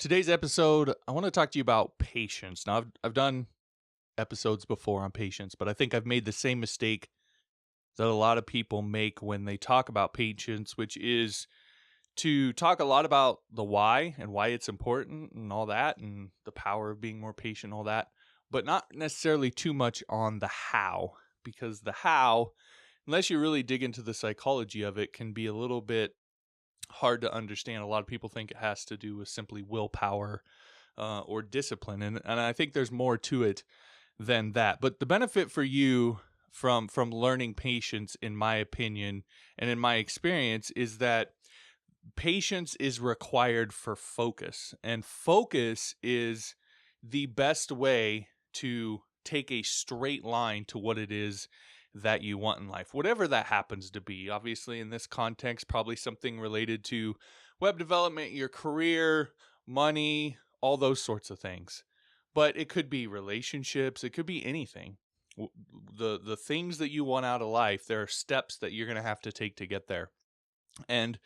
Today's episode, I want to talk to you about patience. Now, I've done episodes before on patience, but I think I've made the same mistake that a lot of people make when they talk about patience, which is to talk a lot about the why and why it's important and all that, and the power of being more patient, all that, but not necessarily too much on the how, because the how, unless you really dig into the psychology of it, can be a little bit hard to understand. A lot of people think it has to do with simply willpower or discipline, and I think there's more to it than that. But the benefit for you from learning patience, in my opinion and in my experience, is that patience is required for focus, and focus is the best way to take a straight line to what it is that you want in life, whatever that happens to be. Obviously, in this context, probably something related to web development, your career, money, all those sorts of things. But it could be relationships, it could be anything. The things that you want out of life, there are steps that you're going to have to take to get there. And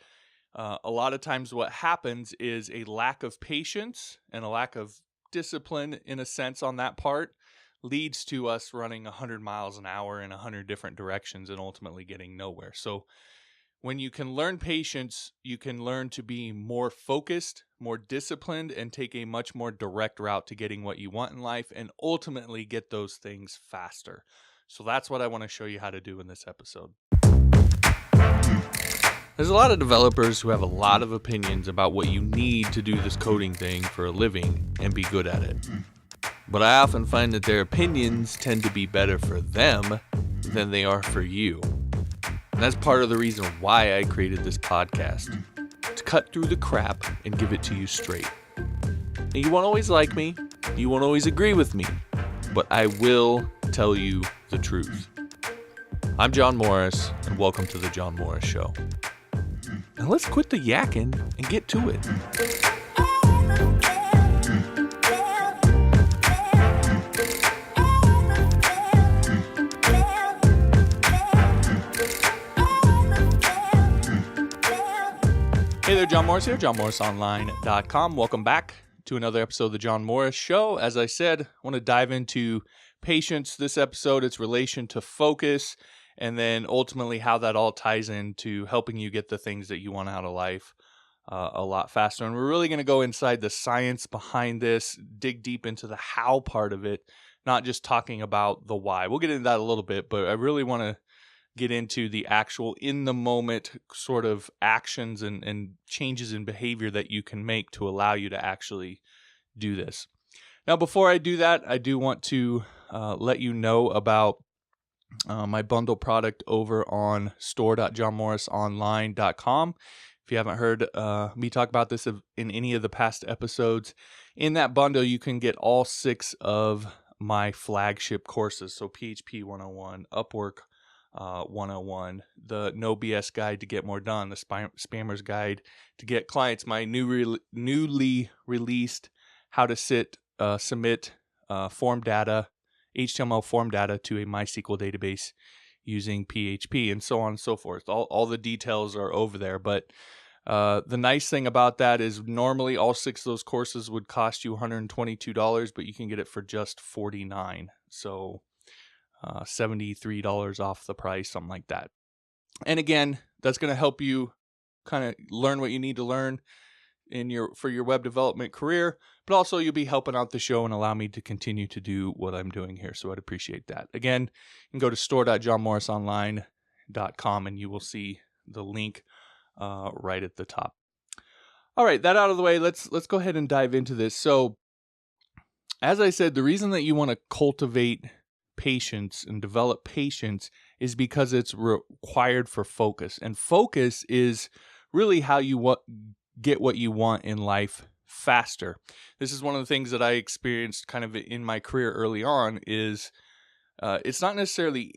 a lot of times what happens is a lack of patience and a lack of discipline, in a sense, on that part leads to us running 100 miles an hour in 100 different directions and ultimately getting nowhere. So when you can learn patience, you can learn to be more focused, more disciplined, and take a much more direct route to getting what you want in life and ultimately get those things faster. So that's what I want to show you how to do in this episode. There's a lot of developers who have a lot of opinions about what you need to do this coding thing for a living and be good at it. But I often find that their opinions tend to be better for them than they are for you. And that's part of the reason why I created this podcast, to cut through the crap and give it to you straight. And you won't always like me, you won't always agree with me, but I will tell you the truth. I'm John Morris, and welcome to The John Morris Show. Now let's quit the yakking and get to it. Hey there, John Morris here, johnmorrisonline.com. Welcome back to another episode of The John Morris Show. As I said, I want to dive into patience this episode, its relation to focus, and then ultimately how that all ties into helping you get the things that you want out of life a lot faster. And we're really going to go inside the science behind this, dig deep into the how part of it, not just talking about the why. We'll get into that a little bit, but I really want to get into the actual in-the-moment sort of actions and changes in behavior that you can make to allow you to actually do this. Now, before I do that, I do want to let you know about my bundle product over on store.johnmorrisonline.com. If you haven't heard me talk about this in any of the past episodes, in that bundle, you can get all 6 of my flagship courses. So PHP 101, Upwork 101, the No BS Guide to Get More Done, the Spammer's Guide to Get Clients, my newly released How to Submit Form Data, HTML form data to a MySQL database using PHP, and so on and so forth. All the details are over there, but the nice thing about that is normally all 6 of those courses would cost you $122, but you can get it for just $49. So $73 off the price, something like that. And again, that's going to help you kind of learn what you need to learn for your web development career, but also you'll be helping out the show and allow me to continue to do what I'm doing here. So I'd appreciate that. Again, you can go to store.johnmorrisonline.com and you will see the link right at the top. All right, that out of the way, let's go ahead and dive into this. So as I said, the reason that you want to cultivate patience and develop patience is because it's required for focus. And focus is really how you get what you want in life faster. This is one of the things that I experienced kind of in my career early on is it's not necessarily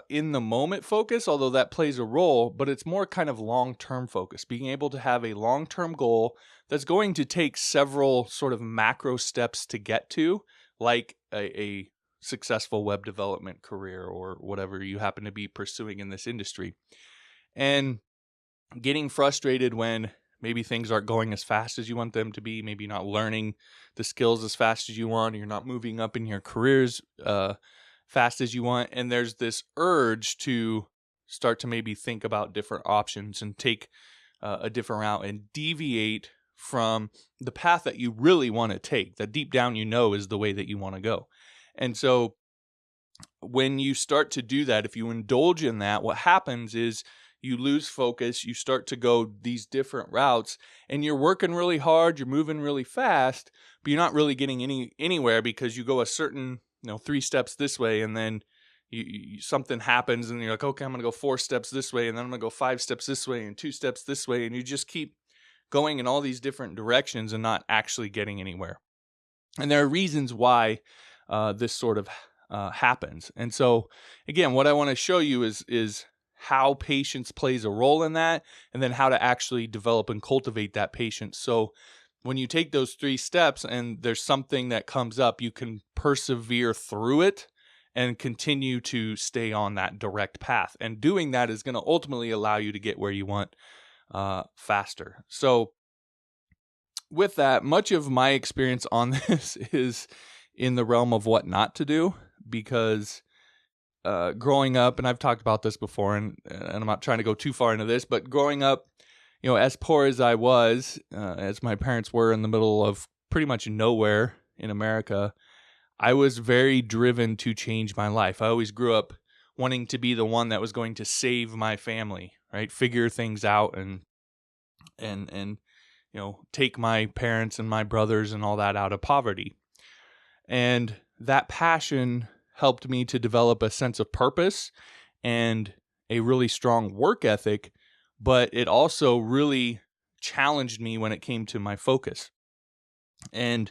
in the moment focus, although that plays a role, but it's more kind of long-term focus, being able to have a long-term goal that's going to take several sort of macro steps to get to, like a successful web development career or whatever you happen to be pursuing in this industry. And getting frustrated when maybe things aren't going as fast as you want them to be. Maybe you're not learning the skills as fast as you want, or you're not moving up in your careers fast as you want. And there's this urge to start to maybe think about different options and take a different route and deviate from the path that you really want to take, that deep down you know is the way that you want to go. And so when you start to do that, if you indulge in that, what happens is you lose focus, you start to go these different routes, and you're working really hard, you're moving really fast, but you're not really getting anywhere because you go a certain, 3 steps this way, and then something happens and you're like, okay, I'm going to go 4 steps this way, and then I'm going to go 5 steps this way and 2 steps this way, and you just keep going in all these different directions and not actually getting anywhere. And there are reasons why this sort of happens. And so again, what I want to show you is how patience plays a role in that, and then how to actually develop and cultivate that patience. So when you take those 3 steps and there's something that comes up, you can persevere through it and continue to stay on that direct path. And doing that is going to ultimately allow you to get where you want faster. So with that, much of my experience on this is in the realm of what not to do, because growing up, and I've talked about this before, and I'm not trying to go too far into this, but growing up, as poor as I was, as my parents were in the middle of pretty much nowhere in America, I was very driven to change my life. I always grew up wanting to be the one that was going to save my family, right? Figure things out and take my parents and my brothers and all that out of poverty. And that passion helped me to develop a sense of purpose and a really strong work ethic, but it also really challenged me when it came to my focus. And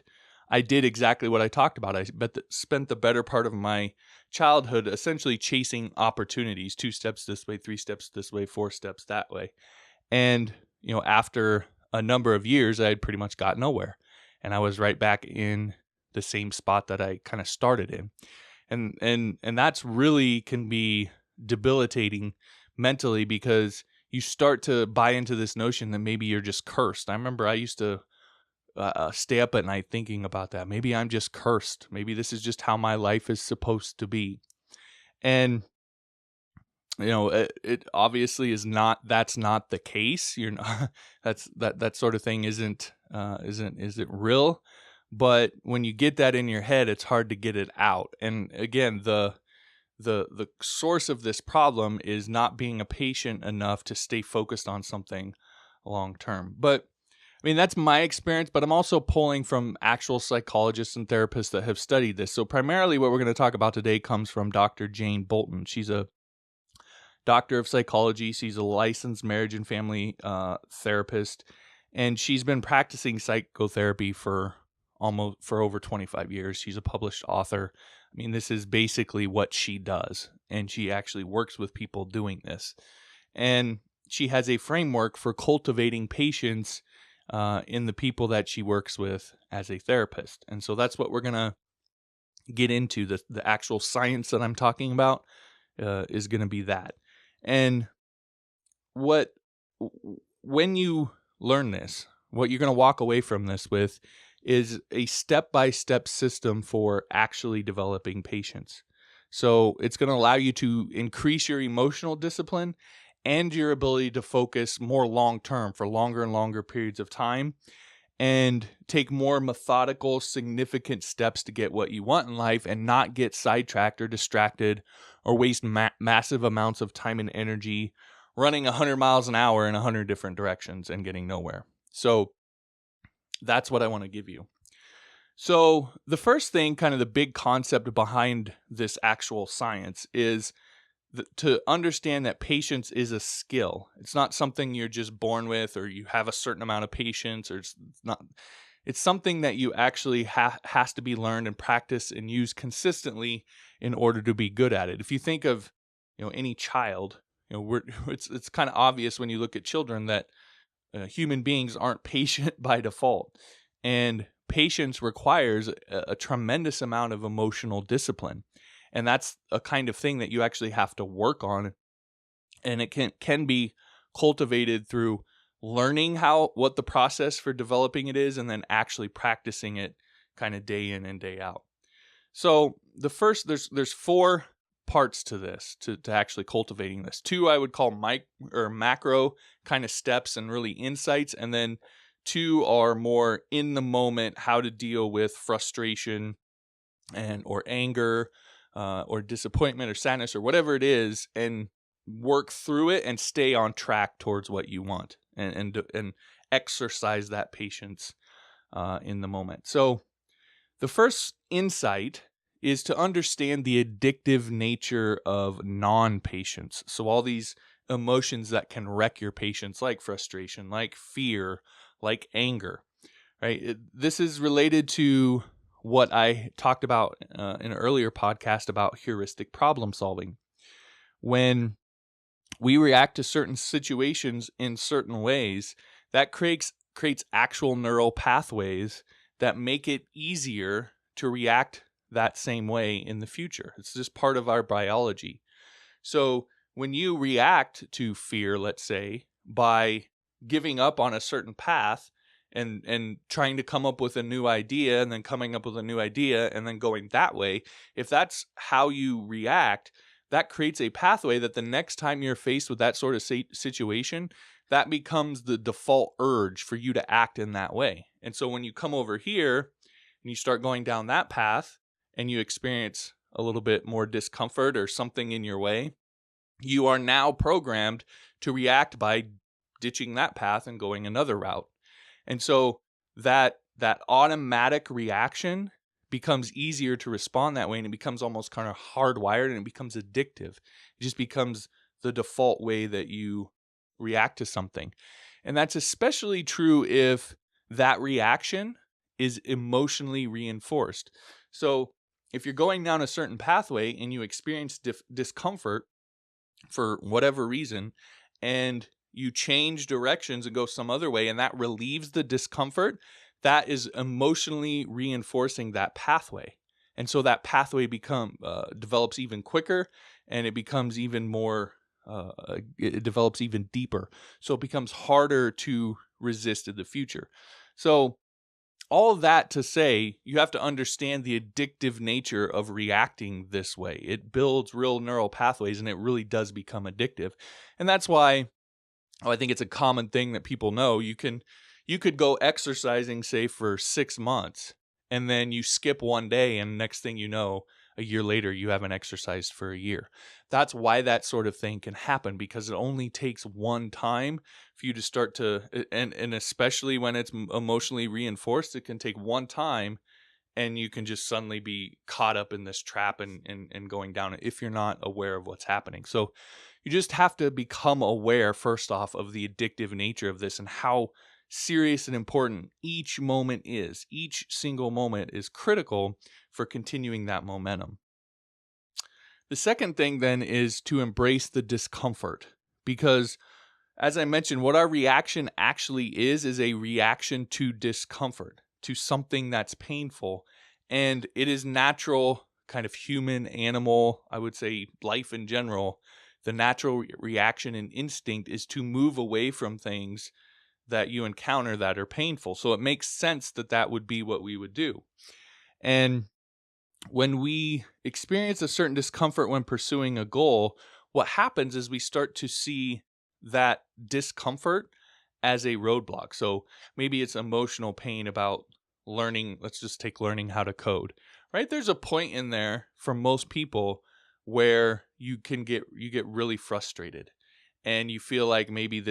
I did exactly what I talked about. I spent the better part of my childhood essentially chasing opportunities, 2 steps this way, 3 steps this way, 4 steps that way. And, after a number of years, I had pretty much got nowhere. And I was right back in the same spot that I kind of started in. And that's really can be debilitating mentally, because you start to buy into this notion that maybe you're just cursed. I remember I used to stay up at night thinking about that. Maybe I'm just cursed. Maybe this is just how my life is supposed to be. And it obviously is not. That's not the case. You're not. That sort of thing isn't real. But when you get that in your head, it's hard to get it out. And again, the source of this problem is not being a patient enough to stay focused on something long term. But I mean, that's my experience, but I'm also pulling from actual psychologists and therapists that have studied this. So primarily what we're going to talk about today comes from Dr. Jane Bolton. She's a doctor of psychology. She's a licensed marriage and family therapist, and she's been practicing psychotherapy for over 25 years. She's a published author. I mean, this is basically what she does, and she actually works with people doing this. And she has a framework for cultivating patience in the people that she works with as a therapist. And so that's what we're going to get into. The actual science that I'm talking about is going to be that. And when you learn this, what you're going to walk away from this with is a step-by-step system for actually developing patience. So it's going to allow you to increase your emotional discipline and your ability to focus more long-term for longer and longer periods of time, and take more methodical, significant steps to get what you want in life and not get sidetracked or distracted or waste massive amounts of time and energy running 100 miles an hour in 100 different directions and getting nowhere. So that's what I want to give you. So the first thing, kind of the big concept behind this actual science, is to understand that patience is a skill. It's not something you're just born with, or you have a certain amount of patience, or it's not. It's something that you actually has to be learned and practiced and used consistently in order to be good at it. If you think of, any child, it's kind of obvious when you look at children that human beings aren't patient by default, and patience requires a tremendous amount of emotional discipline. And that's a kind of thing that you actually have to work on. And it can be cultivated through learning what the process for developing it is, and then actually practicing it kind of day in and day out. So the first, there's 4 parts to this, to actually cultivating this. 2 I would call macro kind of steps and really insights, and then 2 are more in the moment, how to deal with frustration or anger or disappointment or sadness or whatever it is, and work through it and stay on track towards what you want, and exercise that patience in the moment. So the first insight is to understand the addictive nature of non-patience. So all these emotions that can wreck your patience, like frustration, like fear, like anger, right? This is related to what I talked about in an earlier podcast about heuristic problem solving. When we react to certain situations in certain ways, that creates actual neural pathways that make it easier to react that same way in the future. It's just part of our biology. So when you react to fear, let's say, by giving up on a certain path and trying to come up with a new idea, and then coming up with a new idea and then going that way, if that's how you react, that creates a pathway that the next time you're faced with that sort of situation, that becomes the default urge for you to act in that way. And so when you come over here and you start going down that path and you experience a little bit more discomfort or something in your way, you are now programmed to react by ditching that path and going another route. And so that automatic reaction becomes easier to respond that way, and it becomes almost kind of hardwired, and it becomes addictive. It just becomes the default way that you react to something. And that's especially true if that reaction is emotionally reinforced. So if you're going down a certain pathway and you experience discomfort for whatever reason, and you change directions and go some other way, and that relieves the discomfort, that is emotionally reinforcing that pathway. And so that pathway develops even quicker, and it becomes even more, it develops even deeper. So it becomes harder to resist in the future. So all of that to say, you have to understand the addictive nature of reacting this way. It builds real neural pathways, and it really does become addictive. And that's why I think it's a common thing that people know. You could go exercising, say, for 6 months, and then you skip one day, and next thing you know, a year later, you haven't exercised for a year. That's why that sort of thing can happen, because it only takes one time for you to start to, and especially when it's emotionally reinforced, it can take one time, and you can just suddenly be caught up in this trap and going down it if you're not aware of what's happening. So you just have to become aware, first off, of the addictive nature of this and how serious and important each moment is. Each single moment is critical for continuing that momentum. The second thing then is to embrace the discomfort, because as I mentioned, what our reaction actually is a reaction to discomfort, to something that's painful. And it is natural, kind of human, animal, I would say life in general. The natural reaction and instinct is to move away from things that you encounter that are painful. So it makes sense that that would be what we would do. And when we experience a certain discomfort when pursuing a goal, what happens is we start to see that discomfort as a roadblock. So maybe it's emotional pain about learning. Let's just take learning how to code, right? There's a point in there for most people where you get really frustrated, and you feel like maybe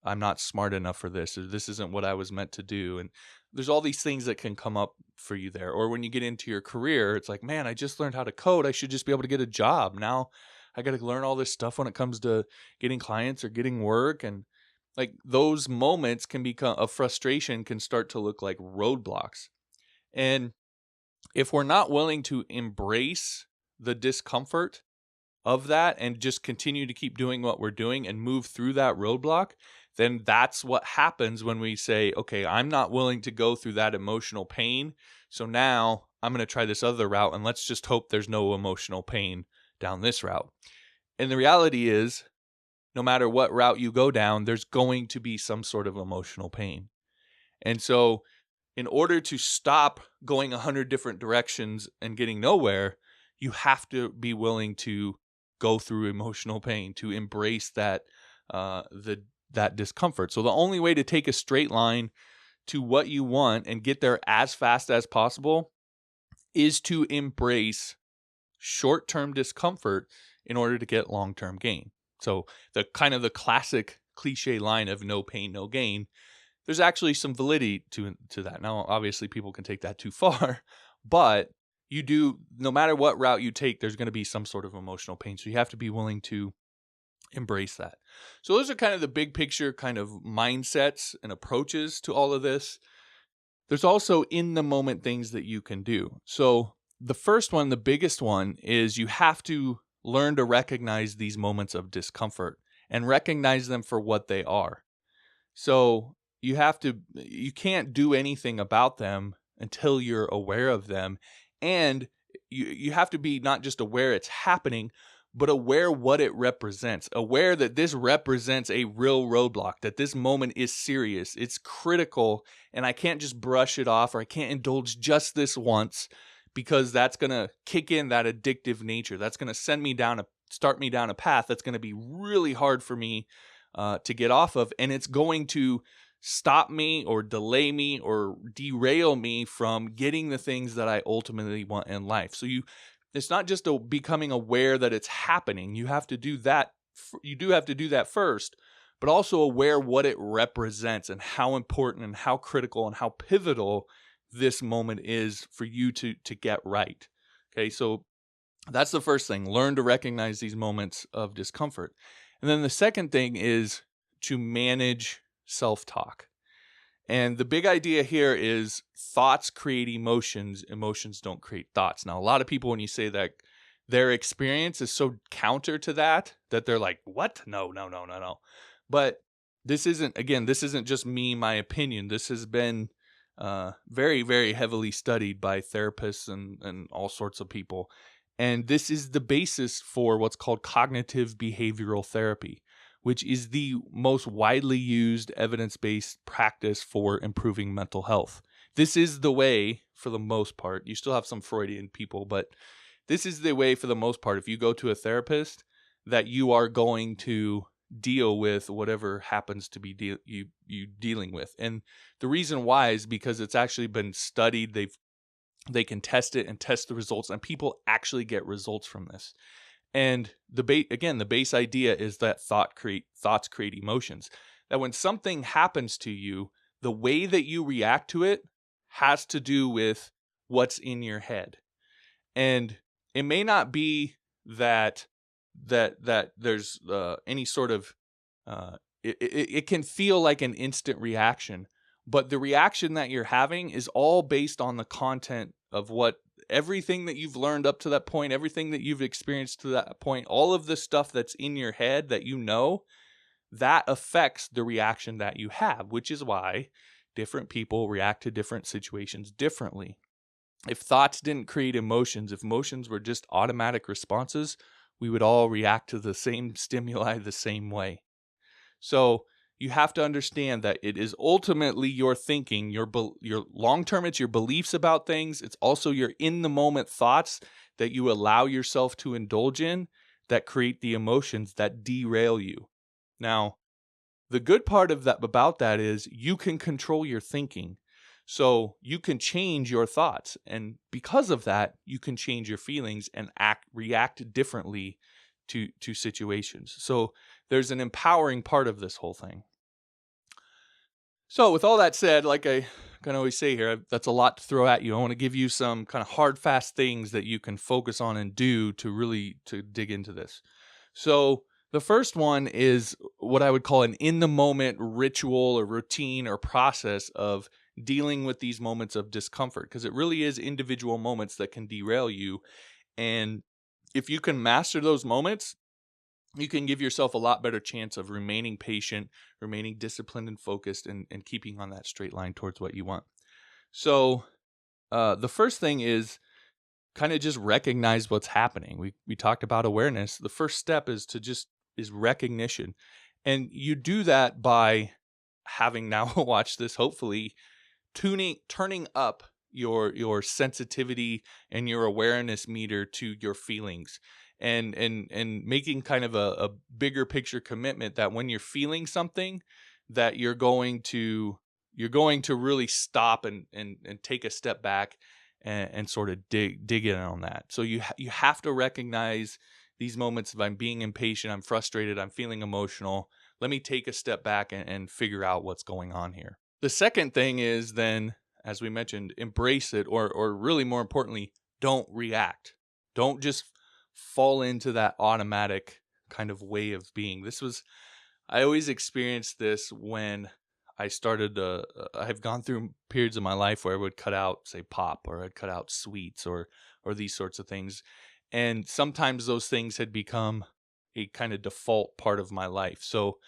I'm not smart enough for this, or this isn't what I was meant to do. And there's all these things that can come up for you there. Or when you get into your career, it's like, man, I just learned how to code. I should just be able to get a job. Now I got to learn all this stuff when it comes to getting clients or getting work. And like those moments can become a frustration, can start to look like roadblocks. And if we're not willing to embrace the discomfort of that and just continue to keep doing what we're doing and move through that roadblock, then that's what happens when we say, okay, I'm not willing to go through that emotional pain, so now I'm going to try this other route, and let's just hope there's no emotional pain down this route. And the reality is, no matter what route you go down, there's going to be some sort of emotional pain. And so, in order to stop going 100 different directions and getting nowhere, you have to be willing to go through emotional pain, to embrace that that discomfort. So the only way to take a straight line to what you want and get there as fast as possible is to embrace short-term discomfort in order to get long-term gain. So the kind of the classic cliche line of no pain, no gain, there's actually some validity to that. Now, obviously people can take that too far, but no matter what route you take, there's going to be some sort of emotional pain. So you have to be willing to embrace that. So those are kind of the big picture kind of mindsets and approaches to all of this. There's also in the moment things that you can do. So the first one, the biggest one, is you have to learn to recognize these moments of discomfort and recognize them for what they are. So you can't do anything about them until you're aware of them. And you have to be not just aware it's happening, but aware what it represents. Aware that this represents a real roadblock, that this moment is serious, it's critical, and I can't just brush it off, or I can't indulge just this once, because that's going to kick in that addictive nature. That's going to start me down a path that's going to be really hard for me to get off of, and it's going to stop me or delay me or derail me from getting the things that I ultimately want in life. So it's not just becoming aware that it's happening. You have to do that. You do have to do that first, but also aware what it represents and how important and how critical and how pivotal this moment is for you to get right. Okay, so that's the first thing. Learn to recognize these moments of discomfort. And then the second thing is to manage self-talk. And the big idea here is thoughts create emotions. Emotions don't create thoughts. Now, a lot of people, when you say that their experience is so counter to that they're like, what? No. But this isn't just me, my opinion. This has been very, very heavily studied by therapists and all sorts of people. And this is the basis for what's called cognitive behavioral therapy, which is the most widely used evidence-based practice for improving mental health. This is the way, for the most part. You still have some Freudian people, but this is the way, for the most part, if you go to a therapist, that you are going to deal with whatever happens to be you dealing with. And the reason why is because it's actually been studied. They can test it and test the results, and people actually get results from this. And the base idea is that thoughts create emotions. That when something happens to you, the way that you react to it has to do with what's in your head. And it may not be that there's any sort of it can feel like an instant reaction, but the reaction that you're having is all based on the content of everything that you've learned up to that point, everything that you've experienced to that point, all of the stuff that's in your head that that affects the reaction that you have, which is why different people react to different situations differently. If thoughts didn't create emotions, if emotions were just automatic responses, we would all react to the same stimuli the same way. So you have to understand that it is ultimately your thinking, your long-term, it's your beliefs about things. It's also your in-the-moment thoughts that you allow yourself to indulge in that create the emotions that derail you. Now, the good part about that is you can control your thinking. So you can change your thoughts. And because of that, you can change your feelings and react differently to situations. So there's an empowering part of this whole thing. So with all that said, like I can always say here, that's a lot to throw at you. I want to give you some kind of hard, fast things that you can focus on and do to dig into this. So the first one is what I would call an in-the-moment ritual or routine or process of dealing with these moments of discomfort, because it really is individual moments that can derail you. And if you can master those moments, you can give yourself a lot better chance of remaining patient, remaining disciplined and focused, and keeping on that straight line towards what you want. So the first thing is kind of just recognize what's happening. We talked about awareness. The first step is to just is recognition. And you do that by having now watched this, hopefully turning up your sensitivity and your awareness meter to your feelings, and making kind of a bigger picture commitment that when you're feeling something, that you're going to really stop and take a step back and sort of dig in on that. So you have to recognize these moments of, I'm being impatient, I'm frustrated, I'm feeling emotional. Let me take a step back and figure out what's going on here. The second thing is then, as we mentioned, embrace it, or really more importantly, don't react. Don't just fall into that automatic kind of way of being. I always experienced this when I started I've gone through periods of my life where I would cut out, say, pop, or I'd cut out sweets, or these sorts of things. And sometimes those things had become a kind of default part of my life. So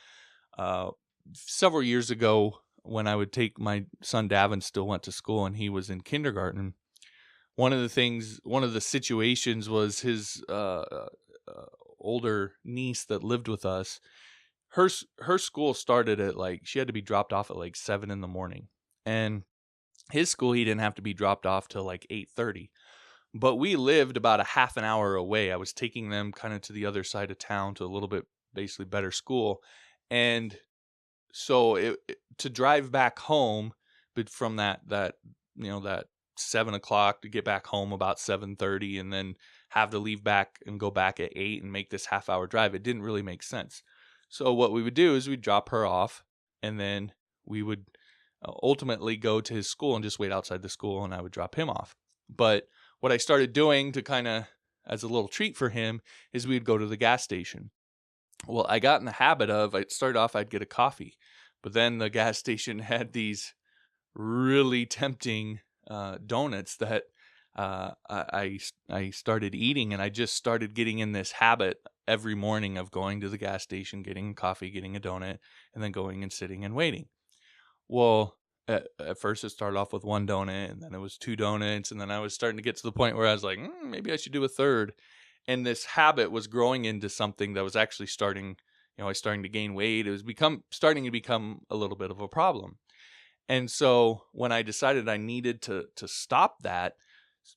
several years ago, when I would take my son Davin, still went to school, and he was in kindergarten, one of the situations was his older niece that lived with us. Her school started at, like, she had to be dropped off at like 7 a.m, and his school, he didn't have to be dropped off till like 8:30. But we lived about a half an hour away. I was taking them kind of to the other side of town to a little bit basically better school, and so to drive back home, but from that 7 o'clock, to get back home about 7:30, and then have to leave back and go back at 8 and make this half-hour drive, it didn't really make sense. So what we would do is we'd drop her off, and then we would ultimately go to his school and just wait outside the school, and I would drop him off. But what I started doing to kind of, as a little treat for him, is we'd go to the gas station. Well, I got in the habit of, I'd get a coffee, but then the gas station had these really tempting donuts that I started eating, and I just started getting in this habit every morning of going to the gas station, getting coffee, getting a donut, and then going and sitting and waiting. Well, at first it started off with one donut, and then it was two donuts, and then I was starting to get to the point where I was like, maybe I should do a third. And this habit was growing into something that was actually starting to gain weight. It was starting to become a little bit of a problem. And so when I decided I needed to stop that,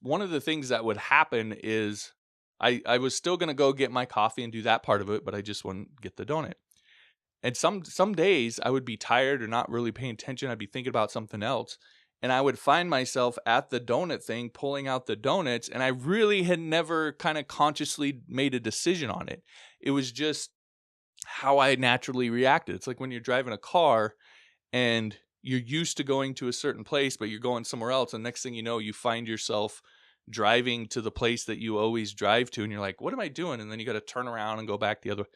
one of the things that would happen is I was still going to go get my coffee and do that part of it, but I just wouldn't get the donut. And some days I would be tired or not really paying attention. I'd be thinking about something else, and I would find myself at the donut thing, pulling out the donuts, and I really had never kind of consciously made a decision on it. It was just how I naturally reacted. It's like when you're driving a car and you're used to going to a certain place, but you're going somewhere else, and next thing you know, you find yourself driving to the place that you always drive to, and you're like, what am I doing? And then you got to turn around and go back the other way.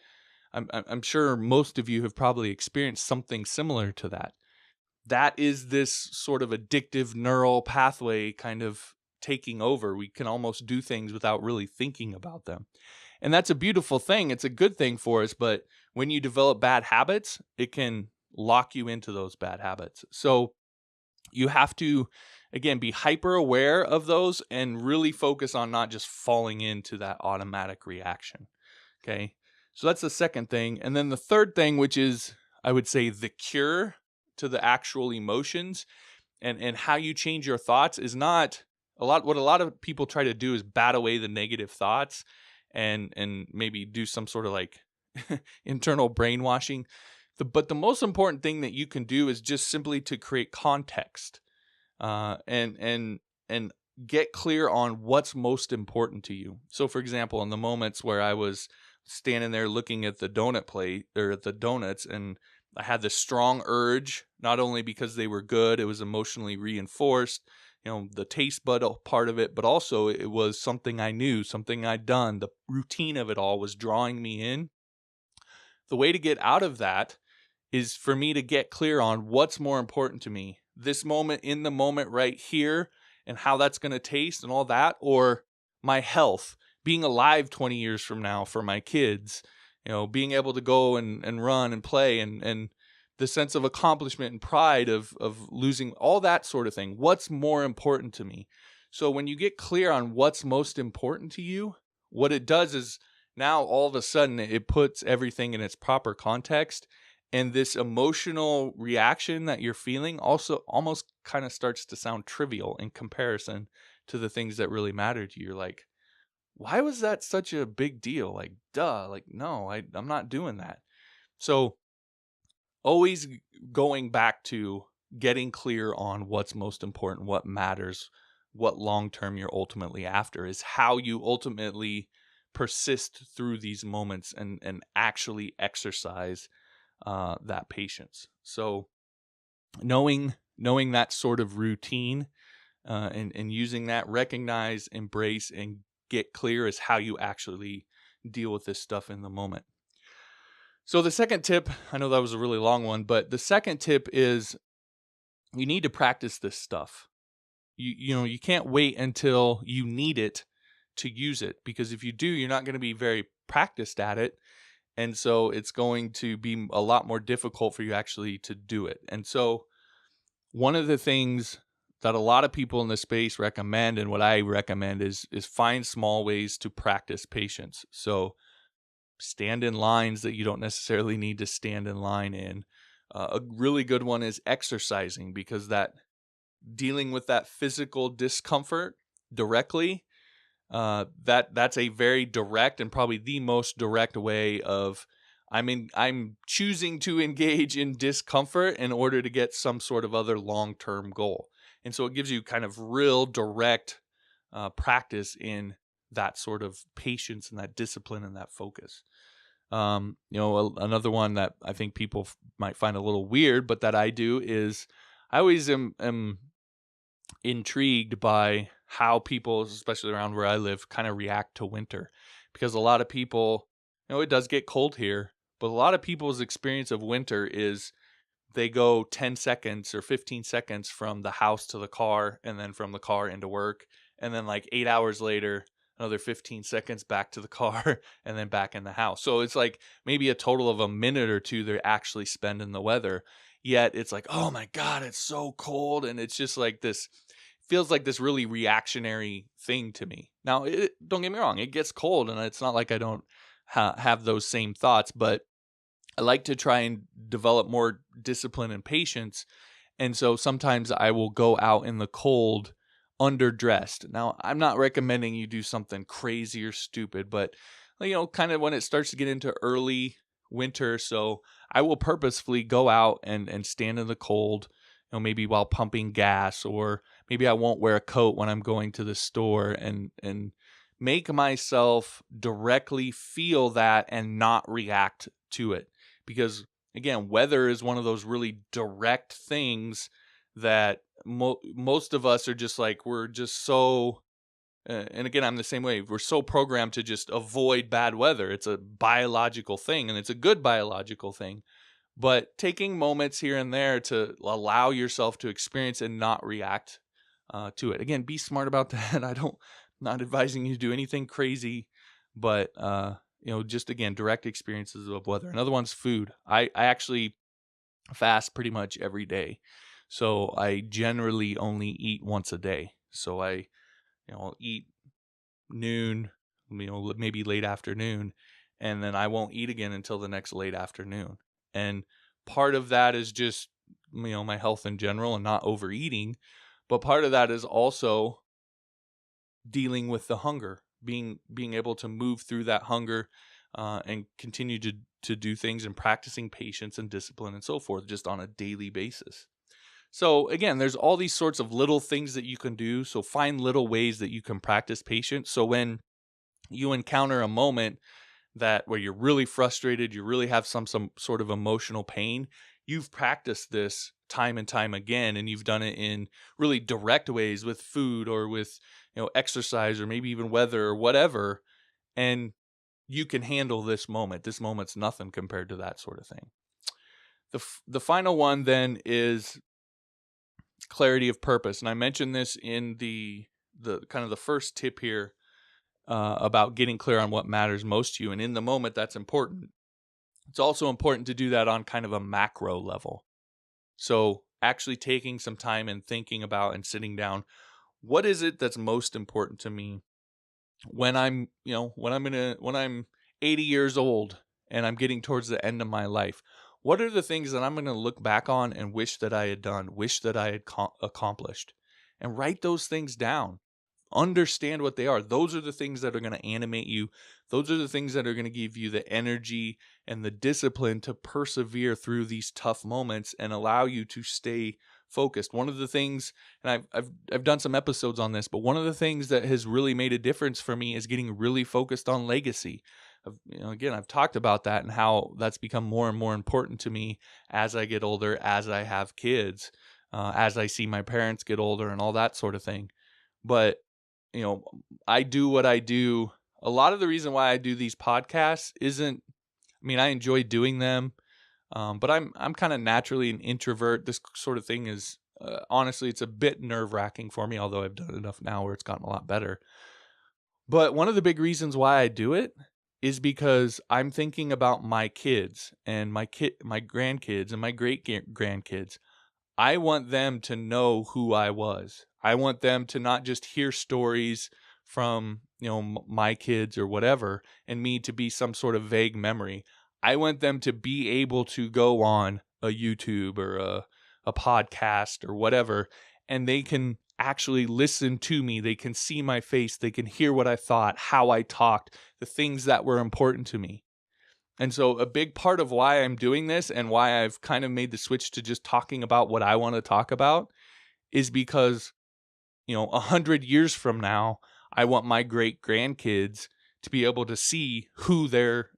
I'm sure most of you have probably experienced something similar to that. That is this sort of addictive neural pathway kind of taking over. We can almost do things without really thinking about them. And that's a beautiful thing. It's a good thing for us. But when you develop bad habits, it can lock you into those bad habits. So you have to, again, be hyper aware of those and really focus on not just falling into that automatic reaction. Okay. So that's the second thing. And then the third thing, which is, I would say, the cure to the actual emotions and how you change your thoughts, is not what a lot of people try to do is bat away the negative thoughts and maybe do some sort of like internal brainwashing. But the most important thing that you can do is just simply to create context and get clear on what's most important to you. So for example, in the moments where I was standing there looking at the donut plate or at the donuts, and I had this strong urge, not only because they were good, it was emotionally reinforced, the taste bud part of it, but also it was something I knew, something I'd done. The routine of it all was drawing me in. The way to get out of that is for me to get clear on what's more important to me, this moment, in the moment right here, and how that's going to taste and all that, or my health, being alive 20 years from now for my kids, being able to go and run and play, and the sense of accomplishment and pride of losing, all that sort of thing. What's more important to me? So when you get clear on what's most important to you, what it does is now all of a sudden it puts everything in its proper context. And this emotional reaction that you're feeling also almost kind of starts to sound trivial in comparison to the things that really matter to you. You're like, why was that such a big deal? Like, duh, like, no, I'm not doing that. So always going back to getting clear on what's most important, what matters, what long term you're ultimately after is how you ultimately persist through these moments and actually exercise that patience. So knowing that sort of routine and using that, recognize, embrace, and get clear is how you actually deal with this stuff in the moment. So the second tip, I know that was a really long one, but the second tip is you need to practice this stuff. You can't wait until you need it to use it, because if you do, you're not going to be very practiced at it. And so it's going to be a lot more difficult for you actually to do it. And so one of the things that a lot of people in this space recommend, and what I recommend, is find small ways to practice patience. So stand in lines that you don't necessarily need to stand in line in. A really good one is exercising, because that dealing with that physical discomfort directly, that's a very direct and probably the most direct way of I'm choosing to engage in discomfort in order to get some sort of other long-term goal. And so it gives you kind of real direct practice in that sort of patience and that discipline and that focus. Another one that I think people might find a little weird, but that I do, is I always am intrigued by how people, especially around where I live, kind of react to winter. Because a lot of people, it does get cold here, but a lot of people's experience of winter is they go 10 seconds or 15 seconds from the house to the car, and then from the car into work. And then like 8 hours later, another 15 seconds back to the car and then back in the house. So it's like maybe a total of a minute or two they actually spend in the weather. Yet it's like, oh my God, it's so cold. And it's just like this, feels like this really reactionary thing to me. Now, don't get me wrong, it gets cold and it's not like I don't have those same thoughts, but I like to try and develop more discipline and patience. And so sometimes I will go out in the cold underdressed. Now, I'm not recommending you do something crazy or stupid, but kind of when it starts to get into early winter, so I will purposefully go out and stand in the cold, maybe while pumping gas, or maybe I won't wear a coat when I'm going to the store, and make myself directly feel that and not react to it. Because again, weather is one of those really direct things that most of us are just like, we're just so, and again, I'm the same way. We're so programmed to just avoid bad weather. It's a biological thing, and it's a good biological thing. But taking moments here and there to allow yourself to experience and not react to it. Again, be smart about that. Not advising you to do anything crazy, but just again, direct experiences of weather. Another one's food. I actually fast pretty much every day. So I generally only eat once a day. So I'll eat noon, maybe late afternoon, and then I won't eat again until the next late afternoon. And part of that is just, my health in general and not overeating. But part of that is also dealing with the hunger, being able to move through that hunger and continue to do things, and practicing patience and discipline and so forth just on a daily basis. So again, there's all these sorts of little things that you can do. So find little ways that you can practice patience. So when you encounter a moment where you're really frustrated, you really have some sort of emotional pain, you've practiced this time and time again, and you've done it in really direct ways with food or with exercise or maybe even weather or whatever, and you can handle this moment. This moment's nothing compared to that sort of thing. The final one then is clarity of purpose, and I mentioned this in the kind of the first tip here about getting clear on what matters most to you, and in the moment that's important. It's also important to do that on kind of a macro level. So actually taking some time and thinking about and sitting down, what is it that's most important to me when I'm 80 years old and I'm getting towards the end of my life, what are the things that I'm going to look back on and wish that I had done, wish that I had accomplished? And write those things down. Understand what they are. Those are the things that are going to animate you. Those are the things that are going to give you the energy and the discipline to persevere through these tough moments and allow you to stay focused. One of the things, and I've done some episodes on this, but one of the things that has really made a difference for me is getting really focused on legacy. Again, I've talked about that and how that's become more and more important to me as I get older, as I have kids, as I see my parents get older and all that sort of thing. But I do what I do. A lot of the reason why I do these podcasts isn't, I enjoy doing them, but I'm kind of naturally an introvert. This sort of thing is, honestly, it's a bit nerve-wracking for me, although I've done enough now where it's gotten a lot better. But one of the big reasons why I do it is because I'm thinking about my kids and my grandkids and my great grandkids. I want them to know who I was. I want them to not just hear stories from, my kids or whatever, and me to be some sort of vague memory. I want them to be able to go on a YouTube or a podcast or whatever, and they can actually listen to me. They can see my face. They can hear what I thought, how I talked, the things that were important to me. And so a big part of why I'm doing this and why I've kind of made the switch to just talking about what I want to talk about is because, 100 years from now, I want my great grandkids to be able to see who their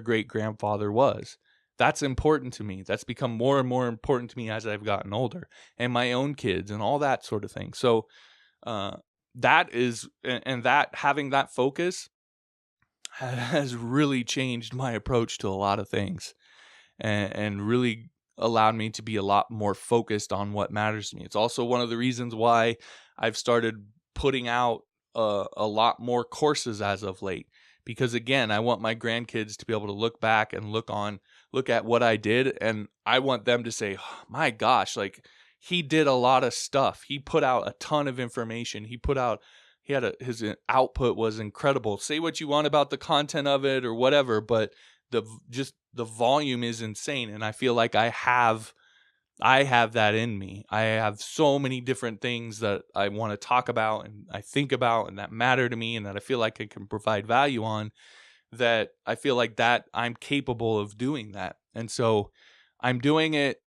great grandfather was. That's important to me. That's become more and more important to me as I've gotten older, and my own kids and all that sort of thing. So that is, and that having that focus has really changed my approach to a lot of things, and really allowed me to be a lot more focused on what matters to me. It's also one of the reasons why I've started putting out a lot more courses as of late, because again, I want my grandkids to be able to look back and look at what I did, and I want them to say, oh, my gosh, like, he did a lot of stuff. He put out a ton of information. His output was incredible. Say what you want about the content of it or whatever, but the volume is insane. And I feel like I have that in me. I have so many different things that I want to talk about and I think about and that matter to me and that I feel like I can provide value on, that I feel like that I'm capable of doing that. And so I'm doing it.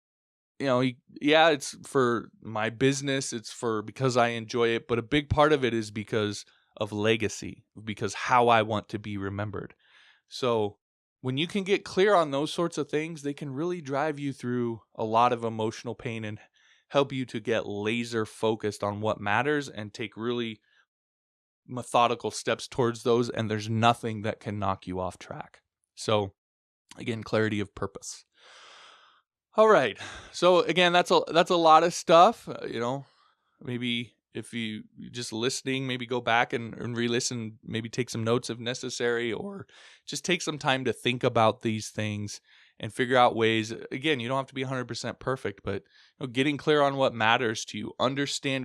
Yeah, it's for my business. It's because I enjoy it. But a big part of it is because of legacy, because how I want to be remembered. So when you can get clear on those sorts of things, they can really drive you through a lot of emotional pain and help you to get laser focused on what matters and take really methodical steps towards those. And there's nothing that can knock you off track. So again, clarity of purpose. All right. So again, that's a lot of stuff. Maybe if you just listening, maybe go back and re-listen, maybe take some notes if necessary, or just take some time to think about these things and figure out ways. Again, you don't have to be 100% perfect, but getting clear on what matters to you,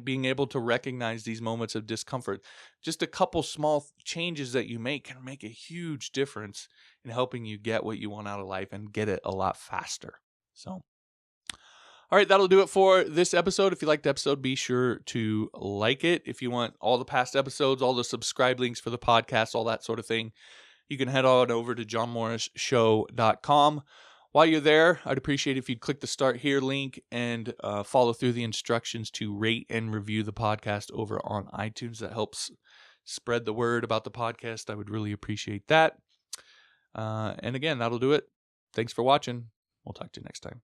being able to recognize these moments of discomfort. Just a couple small changes that you make can make a huge difference in helping you get what you want out of life and get it a lot faster. So, all right, that'll do it for this episode. If you liked the episode, be sure to like it. If you want all the past episodes, all the subscribe links for the podcast, all that sort of thing, you can head on over to johnmorrisshow.com. While you're there, I'd appreciate if you'd click the Start Here link and follow through the instructions to rate and review the podcast over on iTunes. That helps spread the word about the podcast. I would really appreciate that. And again, that'll do it. Thanks for watching. We'll talk to you next time.